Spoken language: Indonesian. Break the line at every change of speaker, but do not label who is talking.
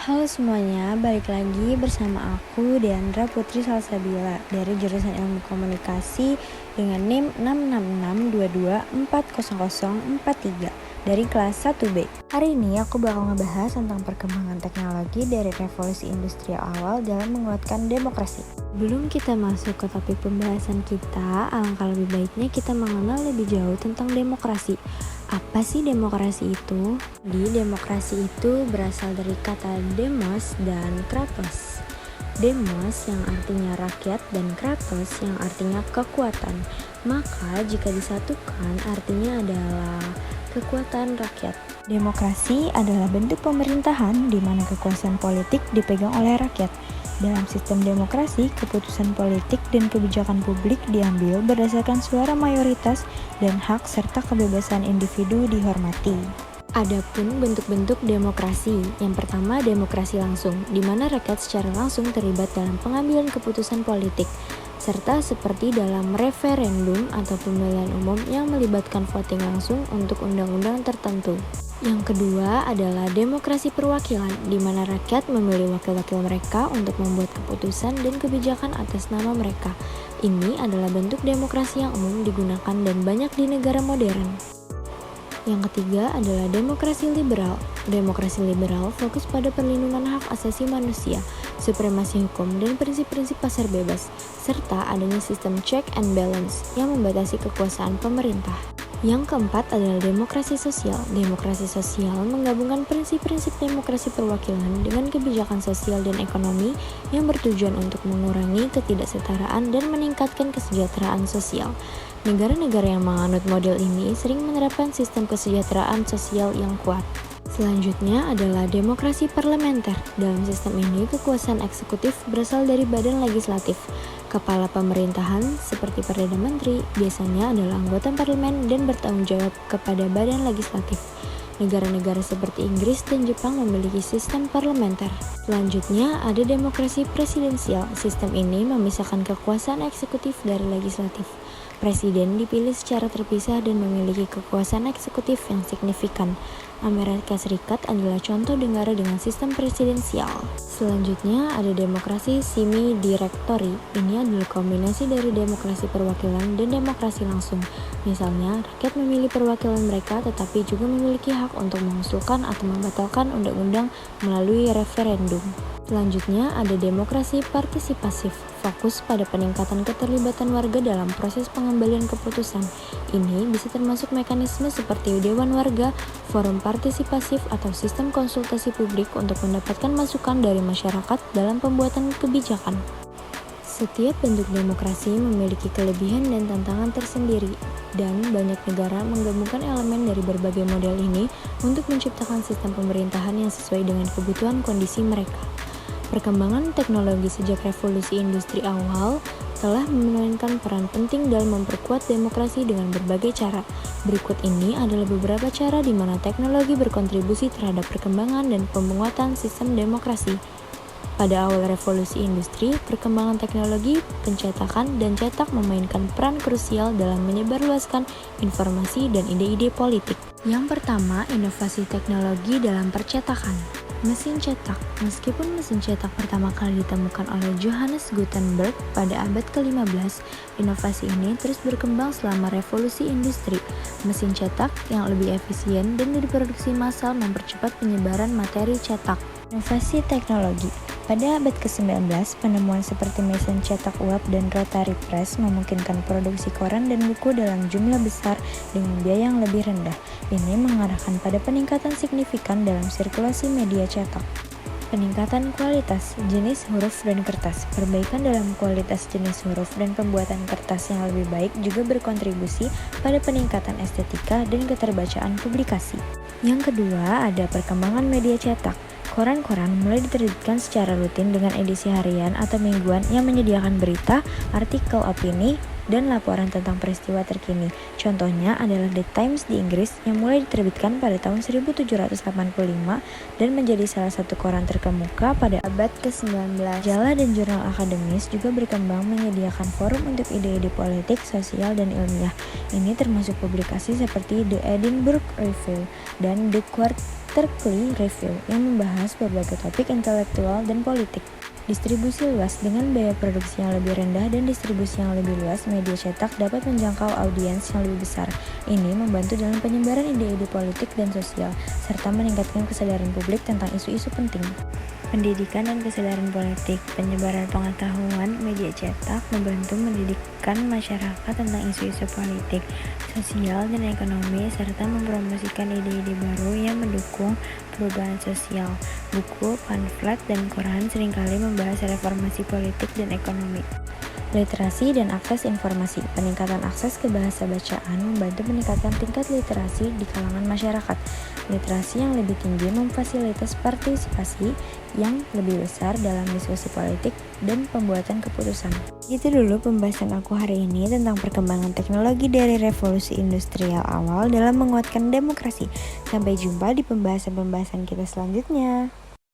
Halo semuanya, balik lagi bersama aku Deandra Putri Salsabila dari jurusan Ilmu Komunikasi dengan NIM 66622400043 dari kelas 1B. Hari ini aku bakal ngebahas tentang perkembangan teknologi dari revolusi industrial awal dalam menguatkan demokrasi. Sebelum kita masuk ke topik pembahasan kita, alangkah lebih baiknya kita mengenal lebih jauh tentang demokrasi. Apa sih demokrasi itu? Demokrasi itu berasal dari kata demos dan kratos. Demos yang artinya rakyat dan kratos yang artinya kekuatan. Maka jika disatukan artinya adalah kekuatan rakyat. Demokrasi adalah bentuk pemerintahan di mana kekuasaan politik dipegang oleh rakyat. Dalam sistem demokrasi, keputusan politik dan kebijakan publik diambil berdasarkan suara mayoritas dan hak serta kebebasan individu dihormati. Adapun bentuk-bentuk demokrasi, yang pertama demokrasi langsung, di mana rakyat secara langsung terlibat dalam pengambilan keputusan politik, serta seperti dalam referendum atau pemilihan umum yang melibatkan voting langsung untuk undang-undang tertentu. Yang kedua adalah demokrasi perwakilan, di mana rakyat memilih wakil-wakil mereka untuk membuat keputusan dan kebijakan atas nama mereka. Ini adalah bentuk demokrasi yang umum digunakan dan banyak di negara modern. Yang ketiga adalah demokrasi liberal. Demokrasi liberal fokus pada perlindungan hak asasi manusia, supremasi hukum, dan prinsip-prinsip pasar bebas, serta adanya sistem check and balance yang membatasi kekuasaan pemerintah. Yang keempat adalah demokrasi sosial. Demokrasi sosial menggabungkan prinsip-prinsip demokrasi perwakilan dengan kebijakan sosial dan ekonomi yang bertujuan untuk mengurangi ketidaksetaraan dan meningkatkan kesejahteraan sosial. Negara-negara yang menganut model ini sering menerapkan sistem kesejahteraan sosial yang kuat. Selanjutnya adalah demokrasi parlementer. Dalam sistem ini, kekuasaan eksekutif berasal dari badan legislatif. Kepala pemerintahan, seperti Perdana Menteri, biasanya adalah anggota parlemen dan bertanggung jawab kepada badan legislatif. Negara-negara seperti Inggris dan Jepang memiliki sistem parlementer. Selanjutnya ada demokrasi presidensial. Sistem ini memisahkan kekuasaan eksekutif dari legislatif. Presiden dipilih secara terpisah dan memiliki kekuasaan eksekutif yang signifikan. Amerika Serikat adalah contoh negara dengan sistem presidensial. Selanjutnya ada demokrasi semi-direktori. Ini adalah kombinasi dari demokrasi perwakilan dan demokrasi langsung. Misalnya, rakyat memilih perwakilan mereka tetapi juga memiliki hak untuk mengusulkan atau membatalkan undang-undang melalui referendum. Selanjutnya ada demokrasi partisipasif, fokus pada peningkatan keterlibatan warga dalam proses pengembalian keputusan. Ini bisa termasuk mekanisme seperti Dewan Warga, forum partisipasif atau sistem konsultasi publik untuk mendapatkan masukan dari masyarakat dalam pembuatan kebijakan. Setiap bentuk demokrasi memiliki kelebihan dan tantangan tersendiri, dan banyak negara menggabungkan elemen dari berbagai model ini untuk menciptakan sistem pemerintahan yang sesuai dengan kebutuhan kondisi mereka. Perkembangan teknologi sejak revolusi industri awal telah memainkan peran penting dalam memperkuat demokrasi dengan berbagai cara. Berikut ini adalah beberapa cara di mana teknologi berkontribusi terhadap perkembangan dan penguatan sistem demokrasi. Pada awal revolusi industri, perkembangan teknologi, pencetakan, dan cetak memainkan peran krusial dalam menyebarluaskan informasi dan ide-ide politik. Yang pertama, inovasi teknologi dalam percetakan. Mesin cetak. Meskipun mesin cetak pertama kali ditemukan oleh Johannes Gutenberg pada abad ke-15, inovasi ini terus berkembang selama revolusi industri. Mesin cetak yang lebih efisien dan diproduksi massal mempercepat penyebaran materi cetak. Inovasi teknologi. Pada abad ke-19, penemuan seperti mesin cetak uap dan rotary press memungkinkan produksi koran dan buku dalam jumlah besar dengan biaya yang lebih rendah. Ini mengarahkan pada peningkatan signifikan dalam sirkulasi media cetak. Peningkatan kualitas jenis huruf dan kertas. Perbaikan dalam kualitas jenis huruf dan pembuatan kertas yang lebih baik juga berkontribusi pada peningkatan estetika dan keterbacaan publikasi. Yang kedua, ada perkembangan media cetak. Koran-koran mulai diterbitkan secara rutin dengan edisi harian atau mingguan yang menyediakan berita, artikel opini, dan laporan tentang peristiwa terkini. Contohnya adalah The Times di Inggris yang mulai diterbitkan pada tahun 1785 dan menjadi salah satu koran terkemuka pada abad ke-19. Majalah dan jurnal akademis juga berkembang menyediakan forum untuk ide-ide politik, sosial, dan ilmiah. Ini termasuk publikasi seperti The Edinburgh Review dan The Quarterly Quarterly Review yang membahas berbagai topik intelektual dan politik. Distribusi luas dengan biaya produksi yang lebih rendah dan distribusi yang lebih luas, media cetak dapat menjangkau audiens yang lebih besar. Ini membantu dalam penyebaran ide-ide politik dan sosial, serta meningkatkan kesadaran publik tentang isu-isu penting. Pendidikan dan kesadaran politik, penyebaran pengetahuan, media cetak membantu mendidikkan masyarakat tentang isu-isu politik, sosial, dan ekonomi, serta mempromosikan ide-ide baru yang mendukung perubahan sosial. Buku, pamflet, dan koran seringkali membahas reformasi politik dan ekonomi. Literasi dan akses informasi. Peningkatan akses ke bahasa bacaan membantu meningkatkan tingkat literasi di kalangan masyarakat. Literasi yang lebih tinggi memfasilitas partisipasi yang lebih besar dalam diskusi politik dan pembuatan keputusan. Itu dulu pembahasan aku hari ini tentang perkembangan teknologi dari revolusi industrial awal dalam menguatkan demokrasi. Sampai jumpa di pembahasan-pembahasan kita selanjutnya.